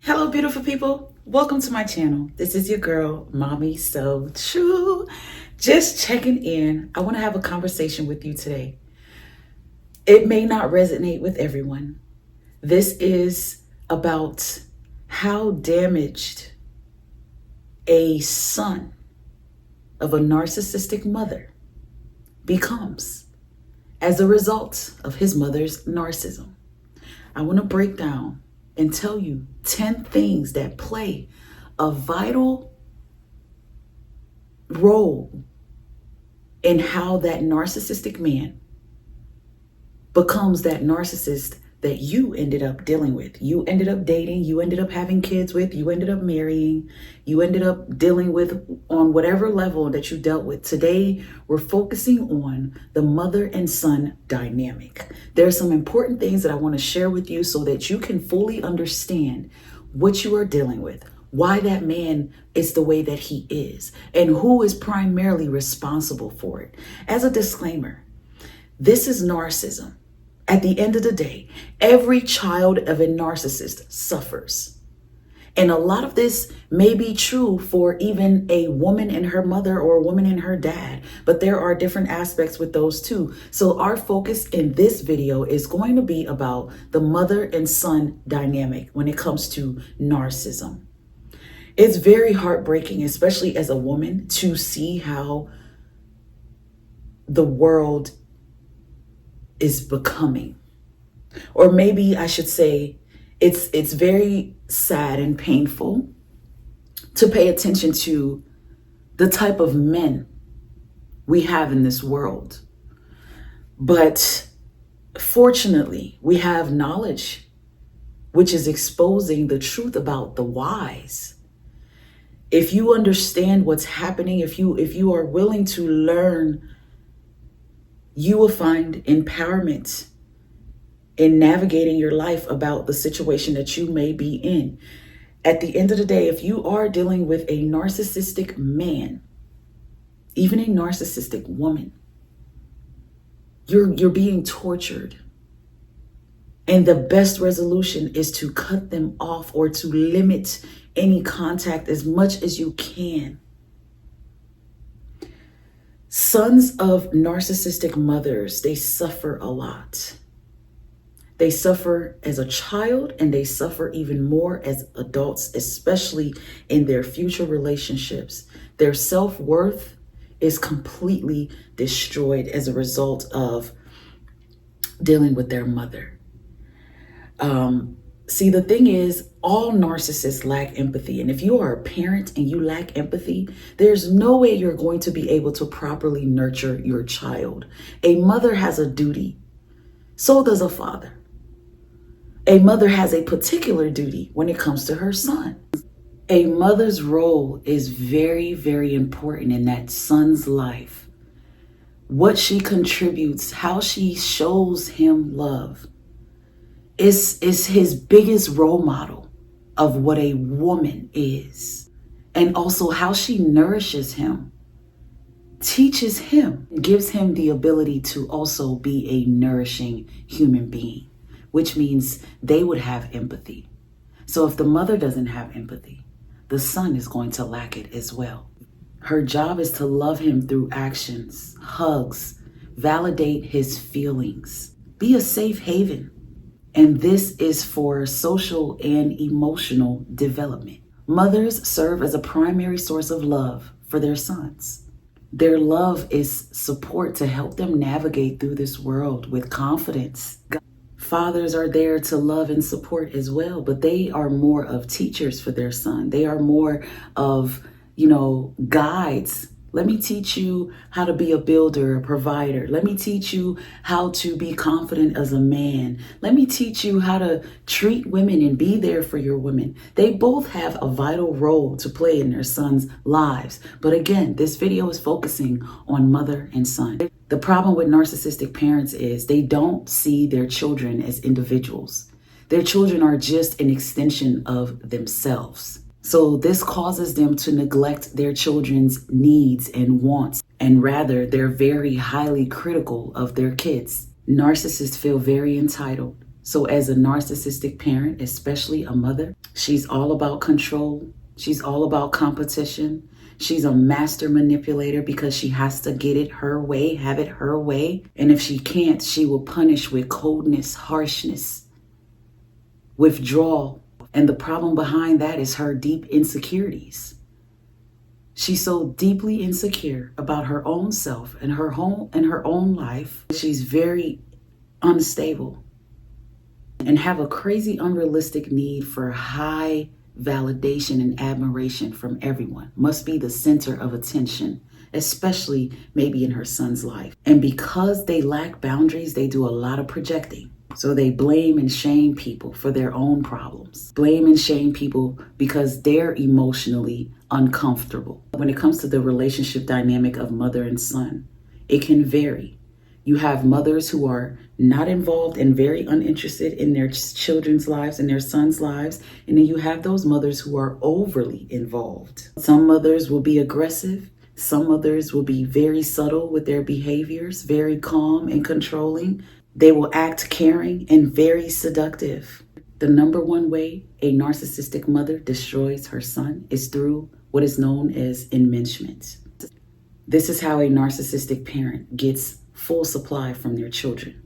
Hello, beautiful people. Welcome to my channel. This is your girl, Mommy So True. Just checking in. I want to have a conversation with you today. It may not resonate with everyone. This is about how damaged a son of a narcissistic mother becomes as a result of his mother's narcissism. I want to break down and tell you 10 things that play a vital role in how that narcissistic man becomes that narcissist that you ended up dealing with. You ended up dating, you ended up having kids with, you ended up marrying, you ended up dealing with on whatever level that you dealt with. Today, we're focusing on the mother and son dynamic. There are some important things that I want to share with you so that you can fully understand what you are dealing with, why that man is the way that he is, and who is primarily responsible for it. As a disclaimer, this is narcissism. At the end of the day, every child of a narcissist suffers. And a lot of this may be true for even a woman and her mother or a woman and her dad, but there are different aspects with those too. So our focus in this video is going to be about the mother and son dynamic when it comes to narcissism. It's very heartbreaking, especially as a woman, to see how the world is becoming, or maybe I should say it's very sad and painful to pay attention to the type of men we have in this world. But fortunately, we have knowledge which is exposing the truth about the whys. If you understand what's happening, if you are willing to learn, you will find empowerment in navigating your life about the situation that you may be in. At the end of the day, if you are dealing with a narcissistic man, even a narcissistic woman, you're being tortured. And the best resolution is to cut them off or to limit any contact as much as you can. Sons of narcissistic mothers, they suffer a lot. They suffer as a child and they suffer even more as adults, especially in their future relationships. Their self-worth is completely destroyed as a result of dealing with their mother. See, the thing is, all narcissists lack empathy. And if you are a parent and you lack empathy, there's no way you're going to be able to properly nurture your child. A mother has a duty. So does a father. A mother has a particular duty when it comes to her son. A mother's role is very, very important in that son's life. What she contributes, how she shows him love, is his biggest role model of what a woman is. And also how she nourishes him, teaches him, gives him the ability to also be a nourishing human being, which means they would have empathy. So if the mother doesn't have empathy, the son is going to lack it as well. Her job is to love him through actions, hugs, validate his feelings, be a safe haven. And this is for social and emotional development. Mothers serve as a primary source of love for their sons. Their love is support to help them navigate through this world with confidence. Fathers are there to love and support as well, but they are more of teachers for their son. They are more of, guides. Let me teach you how to be a builder, a provider. Let me teach you how to be confident as a man. Let me teach you how to treat women and be there for your women. They both have a vital role to play in their sons' lives. But again, this video is focusing on mother and son. The problem with narcissistic parents is they don't see their children as individuals. Their children are just an extension of themselves. So this causes them to neglect their children's needs and wants, and rather they're very highly critical of their kids. Narcissists feel very entitled. So as a narcissistic parent, especially a mother, she's all about control. She's all about competition. She's a master manipulator because she has to get it her way, have it her way. And if she can't, she will punish with coldness, harshness, withdrawal. And the problem behind that is her deep insecurities. She's so deeply insecure about her own self and her home and her own life. She's very unstable and have a crazy unrealistic need for high validation and admiration from everyone. Must be the center of attention, especially maybe in her son's life. And because they lack boundaries, they do a lot of projecting. So they blame and shame people for their own problems. Blame and shame people because they're emotionally uncomfortable. When it comes to the relationship dynamic of mother and son, it can vary. You have mothers who are not involved and very uninterested in their children's lives and their sons' lives. And then you have those mothers who are overly involved. Some mothers will be aggressive. Some mothers will be very subtle with their behaviors, very calm and controlling. They will act caring and very seductive. The number one way a narcissistic mother destroys her son is through what is known as enmeshment. This is how a narcissistic parent gets full supply from their children.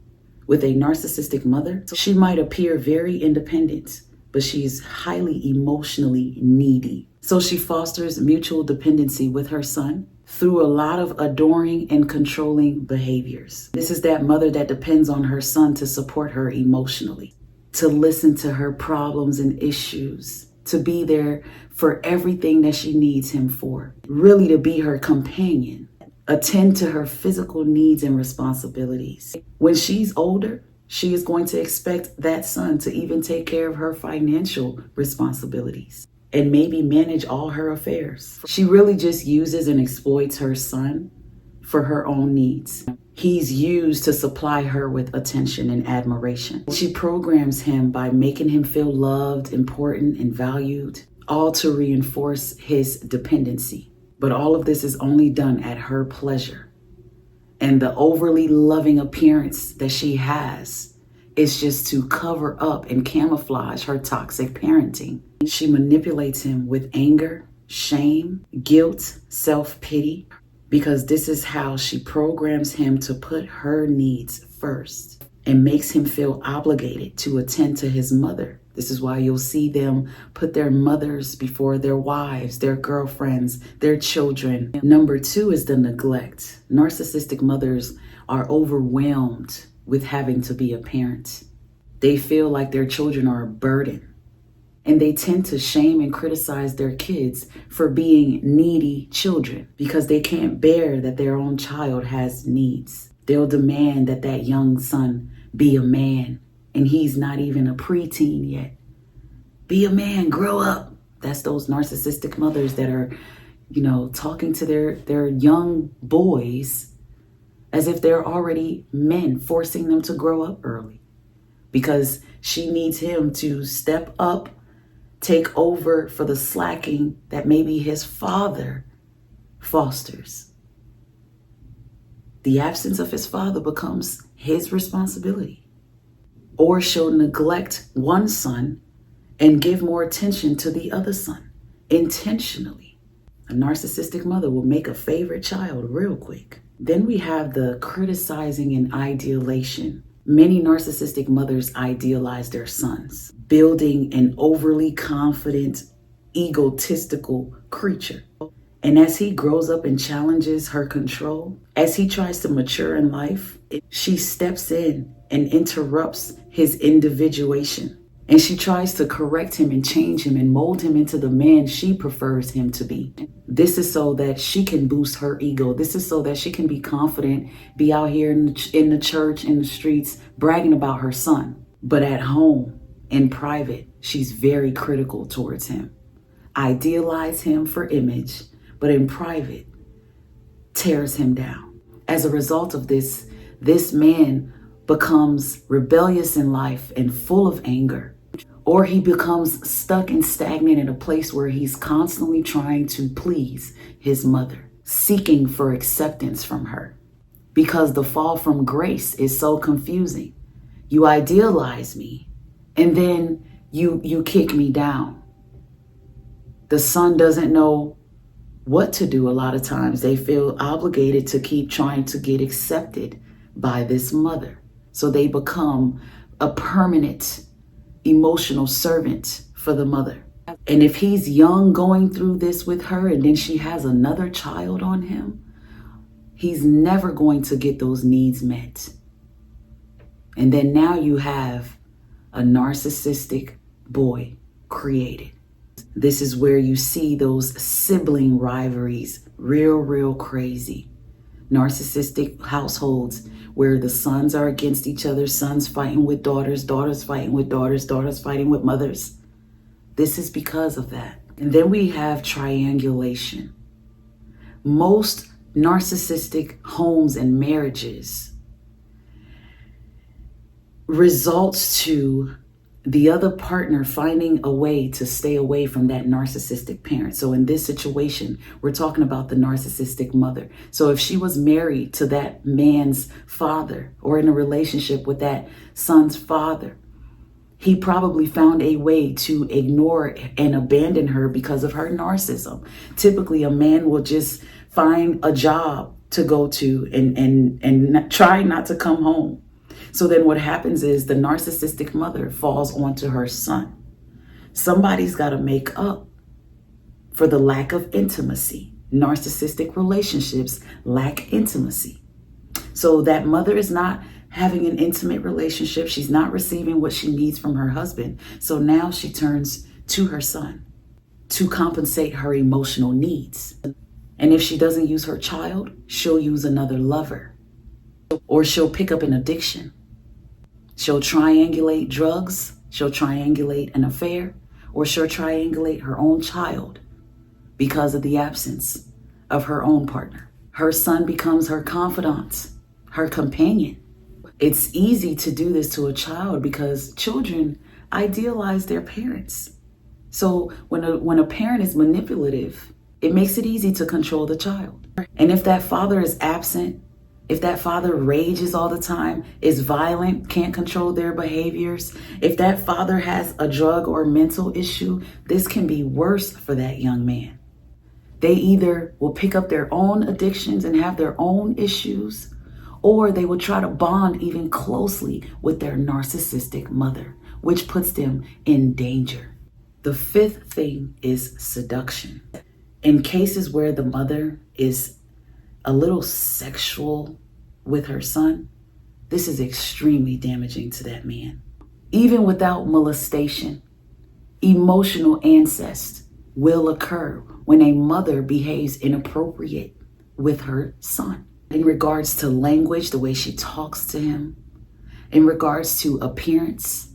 With a narcissistic mother, she might appear very independent, but she's highly emotionally needy. So she fosters mutual dependency with her son through a lot of adoring and controlling behaviors. This is that mother that depends on her son to support her emotionally, to listen to her problems and issues, to be there for everything that she needs him for, really to be her companion, attend to her physical needs and responsibilities. When she's older, she is going to expect that son to even take care of her financial responsibilities and maybe manage all her affairs. She really just uses and exploits her son for her own needs. He's used to supply her with attention and admiration. She programs him by making him feel loved, important, and valued, all to reinforce his dependency. But all of this is only done at her pleasure. And the overly loving appearance that she has is just to cover up and camouflage her toxic parenting. She manipulates him with anger, shame, guilt, self-pity, because this is how she programs him to put her needs first and makes him feel obligated to attend to his mother. This is why you'll see them put their mothers before their wives, their girlfriends, their children. Number two is the neglect. Narcissistic mothers are overwhelmed with having to be a parent. They feel like their children are a burden. And they tend to shame and criticize their kids for being needy children because they can't bear that their own child has needs. They'll demand that that young son be a man, and he's not even a preteen yet. Be a man, grow up. That's those narcissistic mothers that are, talking to their young boys as if they're already men, forcing them to grow up early because she needs him to step up, take over for the slacking that maybe his father fosters. The absence of his father becomes his responsibility. Or she'll neglect one son and give more attention to the other son intentionally. A narcissistic mother will make a favorite child real quick. Then we have the criticizing and idealization. Many narcissistic mothers idealize their sons, building an overly confident, egotistical creature. And as he grows up and challenges her control, as he tries to mature in life, she steps in and interrupts his individuation. And she tries to correct him and change him and mold him into the man she prefers him to be. This is so that she can boost her ego. This is so that she can be confident, be out here in the church, in the streets, bragging about her son. But at home, in private, she's very critical towards him. Idealize him for image, but in private, tears him down. As a result of this man becomes rebellious in life and full of anger, or he becomes stuck and stagnant in a place where he's constantly trying to please his mother, seeking for acceptance from her, because the fall from grace is so confusing. You idealize me, and then you kick me down. The son doesn't know what to do. A lot of times they feel obligated to keep trying to get accepted by this mother. So they become a permanent emotional servant for the mother. And if he's young going through this with her and then she has another child on him, he's never going to get those needs met. And then now you have a narcissistic boy created. This is where you see those sibling rivalries, real crazy. Narcissistic households where the sons are against each other, sons fighting with daughters, daughters fighting with daughters, daughters fighting with mothers. This is because of that. And then we have triangulation. Most narcissistic homes and marriages results to the other partner finding a way to stay away from that narcissistic parent. So in this situation, we're talking about the narcissistic mother. So if she was married to that man's father or in a relationship with that son's father, he probably found a way to ignore and abandon her because of her narcissism. Typically, a man will just find a job to go to and try not to come home. So then what happens is the narcissistic mother falls onto her son. Somebody's got to make up for the lack of intimacy. Narcissistic relationships lack intimacy. So that mother is not having an intimate relationship. She's not receiving what she needs from her husband. So now she turns to her son to compensate her emotional needs. And if she doesn't use her child, she'll use another lover, or she'll pick up an addiction. She'll triangulate drugs, she'll triangulate an affair, or she'll triangulate her own child because of the absence of her own partner. Her son becomes her confidant, her companion. It's easy to do this to a child because children idealize their parents. So when a parent is manipulative, it makes it easy to control the child. And if that father is absent, if that father rages all the time, is violent, can't control their behaviors, if that father has a drug or mental issue, this can be worse for that young man. They either will pick up their own addictions and have their own issues, or they will try to bond even closely with their narcissistic mother, which puts them in danger. The fifth thing is seduction. In cases where the mother is a little sexual with her son, this is extremely damaging to that man. Even without molestation, emotional incest will occur when a mother behaves inappropriate with her son. In regards to language, the way she talks to him, in regards to appearance,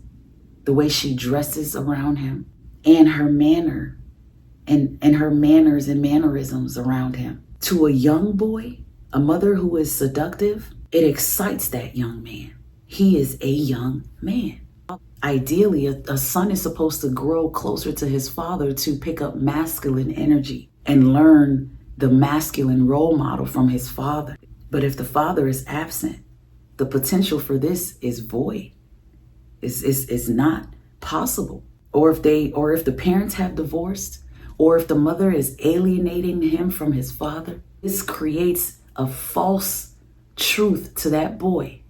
the way she dresses around him, and her manner and her manners and mannerisms around him. To a young boy, a mother who is seductive, it excites that young man. He is a young man. Ideally, a son is supposed to grow closer to his father to pick up masculine energy and learn the masculine role model from his father. But if the father is absent, the potential for this is void. It's not possible. Or if the parents have divorced, or if the mother is alienating him from his father, this creates a false truth to that boy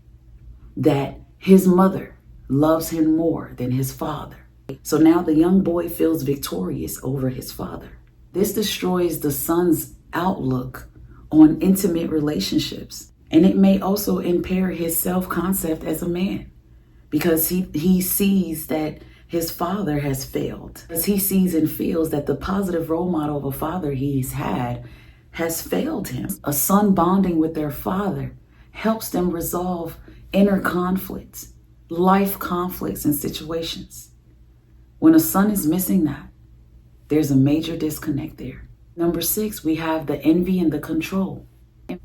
that his mother loves him more than his father. So now the young boy feels victorious over his father. This destroys the son's outlook on intimate relationships. And it may also impair his self-concept as a man because he sees that his father has failed. As he sees and feels that the positive role model of a father he's had has failed him. A son bonding with their father helps them resolve inner conflicts, life conflicts and situations. When a son is missing that, there's a major disconnect there. Number 6, we have the envy and the control.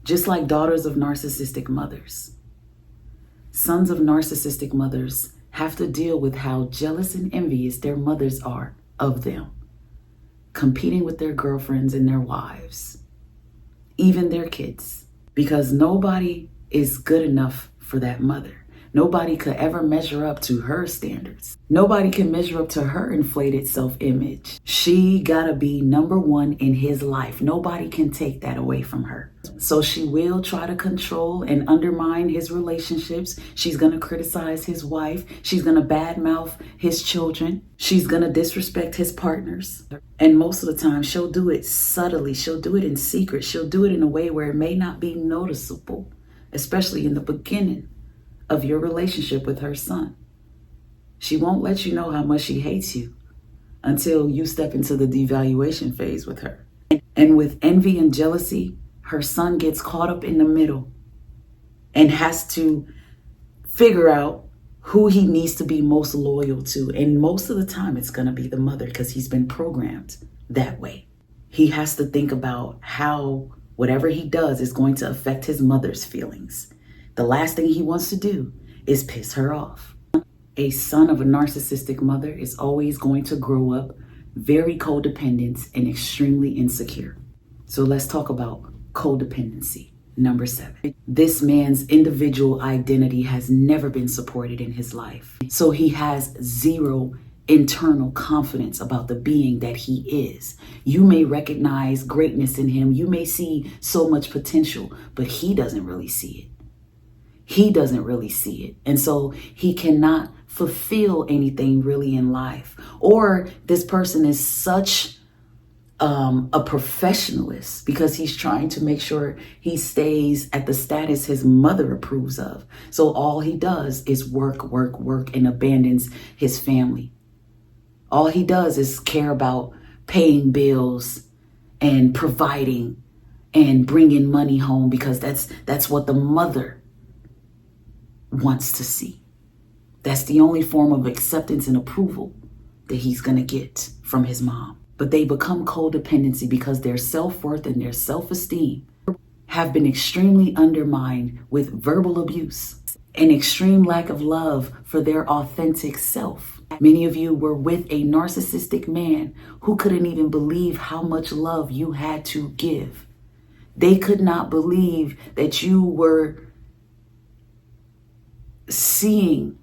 Just like daughters of narcissistic mothers, sons of narcissistic mothers have to deal with how jealous and envious their mothers are of them, competing with their girlfriends and their wives, even their kids, because nobody is good enough for that mother. Nobody could ever measure up to her standards. Nobody can measure up to her inflated self-image. She gotta be number one in his life. Nobody can take that away from her. So she will try to control and undermine his relationships. She's gonna criticize his wife. She's gonna badmouth his children. She's gonna disrespect his partners. And most of the time, she'll do it subtly. She'll do it in secret. She'll do it in a way where it may not be noticeable, especially in the beginning of your relationship with her son. She won't let you know how much she hates you until you step into the devaluation phase with her. And with envy and jealousy, her son gets caught up in the middle and has to figure out who he needs to be most loyal to. And most of the time, it's going to be the mother because he's been programmed that way. He has to think about how whatever he does is going to affect his mother's feelings. The last thing he wants to do is piss her off. A son of a narcissistic mother is always going to grow up very codependent and extremely insecure. So let's talk about codependency. Number 7. This man's individual identity has never been supported in his life. So he has zero internal confidence about the being that he is. You may recognize greatness in him. You may see so much potential, but he doesn't really see it. He doesn't really see it. And so he cannot fulfill anything really in life. Or this person is such a professionalist because he's trying to make sure he stays at the status his mother approves of. So all he does is work, work, work, and abandons his family. All he does is care about paying bills and providing and bringing money home because that's what the mother wants to see. That's the only form of acceptance and approval that he's going to get from his mom. But they become codependency because their self-worth and their self-esteem have been extremely undermined with verbal abuse and extreme lack of love for their authentic self. Many of you were with a narcissistic man who couldn't even believe how much love you had to give. They could not believe that you were seeing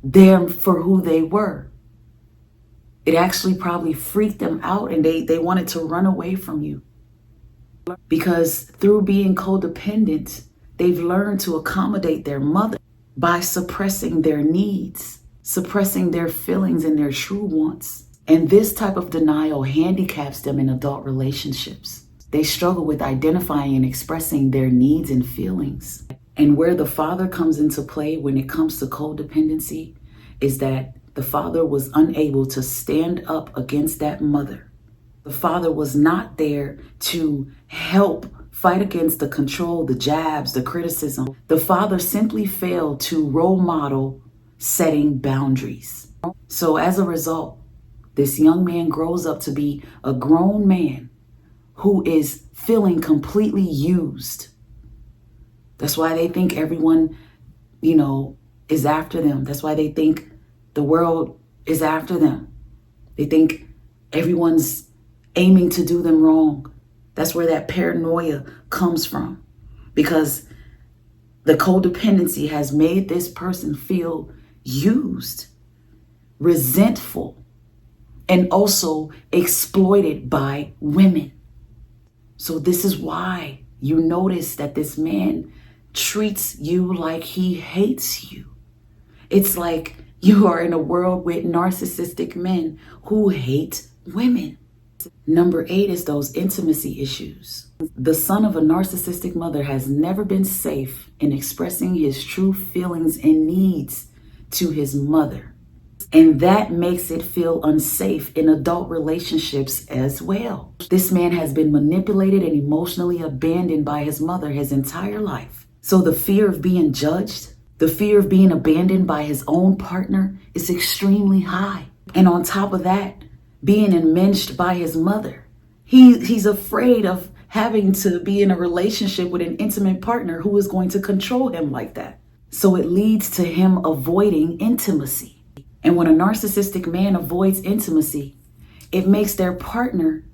them for who they were. It actually probably freaked them out and they wanted to run away from you. Because through being codependent, they've learned to accommodate their mother by suppressing their needs, suppressing their feelings and their true wants. And this type of denial handicaps them in adult relationships. They struggle with identifying and expressing their needs and feelings. And where the father comes into play when it comes to codependency is that the father was unable to stand up against that mother. The father was not there to help fight against the control, the jabs, the criticism. The father simply failed to role model setting boundaries. So as a result, this young man grows up to be a grown man who is feeling completely used. That's why they think everyone, is after them. That's why they think the world is after them. They think everyone's aiming to do them wrong. That's where that paranoia comes from. Because the codependency has made this person feel used, resentful, and also exploited by women. So this is why you notice that this man treats you like he hates you. It's like you are in a world with narcissistic men who hate women. Number 8 is those intimacy issues. The son of a narcissistic mother has never been safe in expressing his true feelings and needs to his mother. And that makes it feel unsafe in adult relationships as well. This man has been manipulated and emotionally abandoned by his mother his entire life. So the fear of being judged, the fear of being abandoned by his own partner is extremely high. And on top of that, being enmeshed by his mother, he's afraid of having to be in a relationship with an intimate partner who is going to control him like that. So it leads to him avoiding intimacy. And when a narcissistic man avoids intimacy, it makes their partner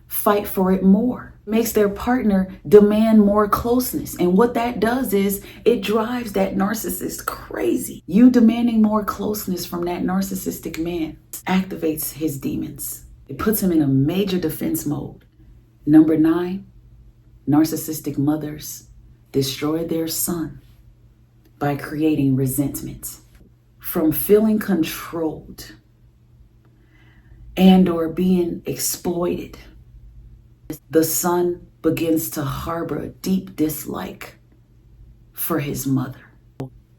fight for it more. makes their partner demand more closeness. And what that does is it drives that narcissist crazy. You demanding more closeness from that narcissistic man activates his demons. It puts him in a major defense mode. Number 9, narcissistic mothers destroy their son by creating resentment. From feeling controlled and or being exploited, the son begins to harbor a deep dislike for his mother,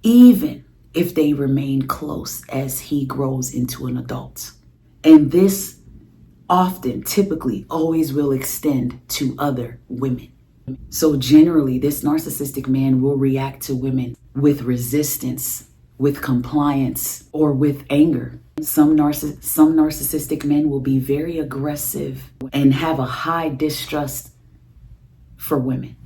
even if they remain close as he grows into an adult. And this often, typically, always will extend to other women. So generally, this narcissistic man will react to women with resistance, with compliance, or with anger. Some narcissistic men will be very aggressive and have a high distrust for women.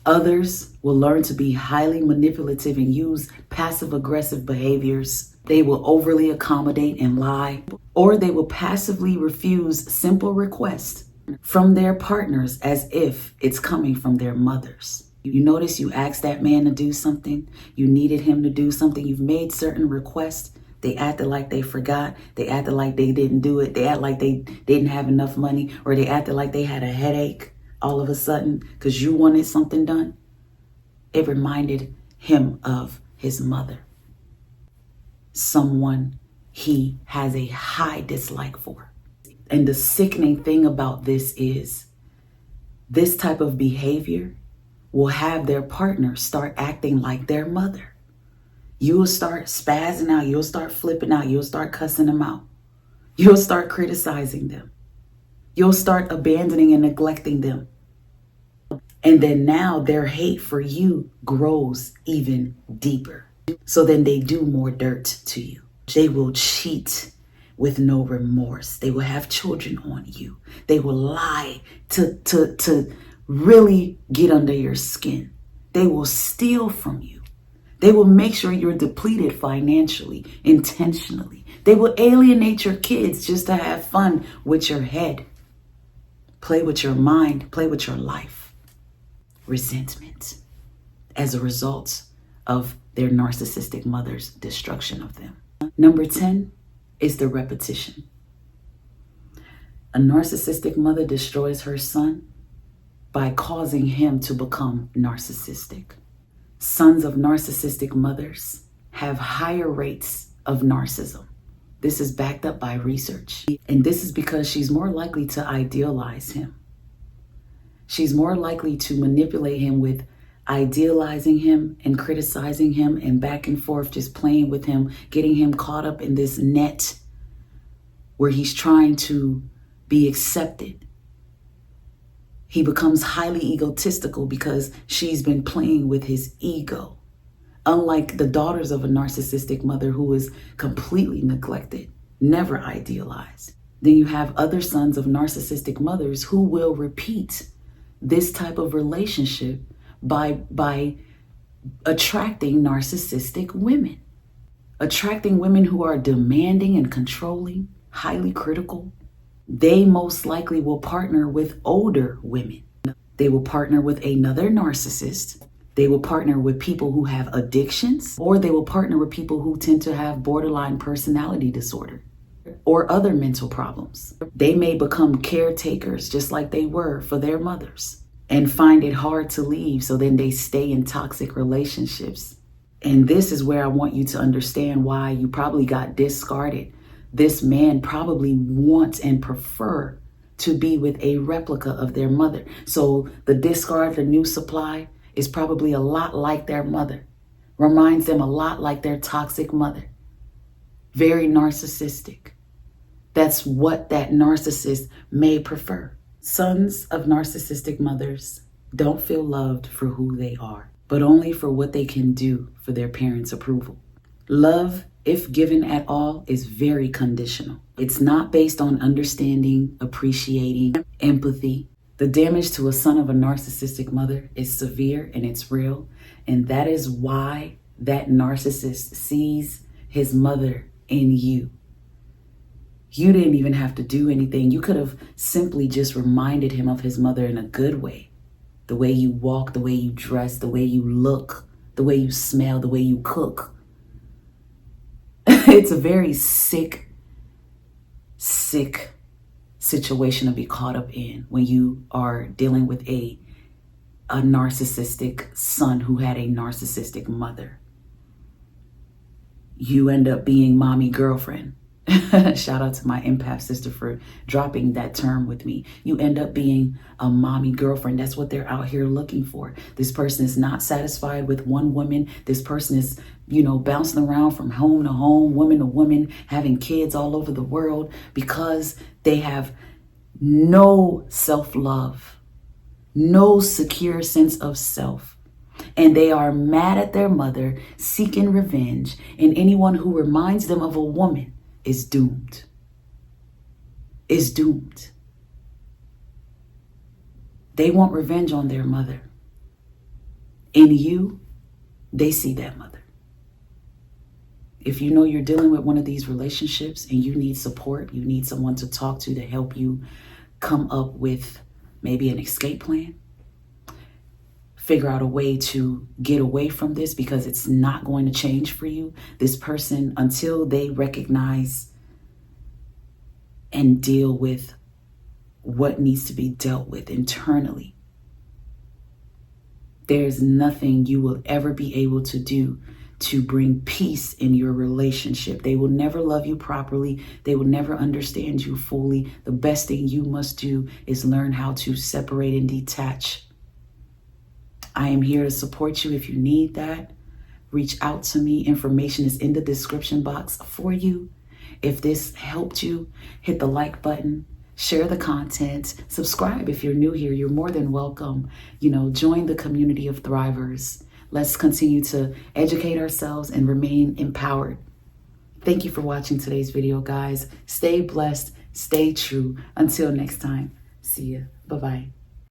Others will learn to be highly manipulative and use passive-aggressive behaviors. They will overly accommodate and lie, or they will passively refuse simple requests from their partners as if it's coming from their mothers. You notice you asked that man to do something, you needed him to do something, you've made certain requests, they acted like they forgot, they acted like they didn't do it, they acted like they didn't have enough money, or they acted like they had a headache all of a sudden because you wanted something done. It reminded him of his mother, someone he has a high dislike for. And the sickening thing about this is this type of behavior will have their partner start acting like their mother. You will start spazzing out. You'll start flipping out. You'll start cussing them out. You'll start criticizing them. You'll start abandoning and neglecting them. And then now their hate for you grows even deeper. So then they do more dirt to you. They will cheat with no remorse. They will have children on you. They will lie to really get under your skin. They will steal from you. They will make sure you're depleted financially, intentionally. They will alienate your kids just to have fun with your head. Play with your mind, play with your life. Resentment as a result of their narcissistic mother's destruction of them. Number 10 is the repetition. A narcissistic mother destroys her son by causing him to become narcissistic. Sons of narcissistic mothers have higher rates of narcissism. This is backed up by research. And this is because she's more likely to idealize him. She's more likely to manipulate him with idealizing him and criticizing him and back and forth, just playing with him, getting him caught up in this net where he's trying to be accepted. He becomes highly egotistical because she's been playing with his ego. Unlike the daughters of a narcissistic mother who is completely neglected, never idealized. Then you have other sons of narcissistic mothers who will repeat this type of relationship by attracting narcissistic women. Attracting women who are demanding and controlling, highly critical. They most likely will partner with older women. They will partner with another narcissist. They will partner with people who have addictions, or they will partner with people who tend to have borderline personality disorder or other mental problems. They may become caretakers just like they were for their mothers and find it hard to leave, so then they stay in toxic relationships. And this is where I want you to understand why you probably got discarded. This man probably wants and prefer to be with a replica of their mother. So the discard, the new supply, is probably a lot like their mother. Reminds them a lot like their toxic mother. Very narcissistic. That's what that narcissist may prefer. Sons of narcissistic mothers don't feel loved for who they are, but only for what they can do for their parents' approval. Love, if given at all, is very conditional. It's not based on understanding, appreciating, empathy. The damage to a son of a narcissistic mother is severe and it's real. And that is why that narcissist sees his mother in you. You didn't even have to do anything. You could have simply just reminded him of his mother in a good way. The way you walk, the way you dress, the way you look, the way you smell, the way you cook. It's a very sick situation to be caught up in when you are dealing with a narcissistic son who had a narcissistic mother. You end up being mommy girlfriend. Shout out to my empath sister for dropping that term with me. You end up being a mommy girlfriend. That's what they're out here looking for. This person is not satisfied with one woman. This person is, bouncing around from home to home, woman to woman, having kids all over the world because they have no self-love, no secure sense of self. And they are mad at their mother, seeking revenge. And anyone who reminds them of a woman is doomed. Is doomed. They want revenge on their mother. In you, they see that mother. If you know you're dealing with one of these relationships and you need support, you need someone to talk to help you come up with maybe an escape plan, figure out a way to get away from this because it's not going to change for you. This person, until they recognize and deal with what needs to be dealt with internally, there's nothing you will ever be able to do to bring peace in your relationship. They will never love you properly. They will never understand you fully. The best thing you must do is learn how to separate and detach. I am here to support you if you need that. Reach out to me. Information is in the description box for you. If this helped you, hit the like button, share the content, subscribe if you're new here. You're more than welcome. Join the community of thrivers. Let's continue to educate ourselves and remain empowered. Thank you for watching today's video, guys. Stay blessed, stay true. Until next time, see ya. Bye-bye.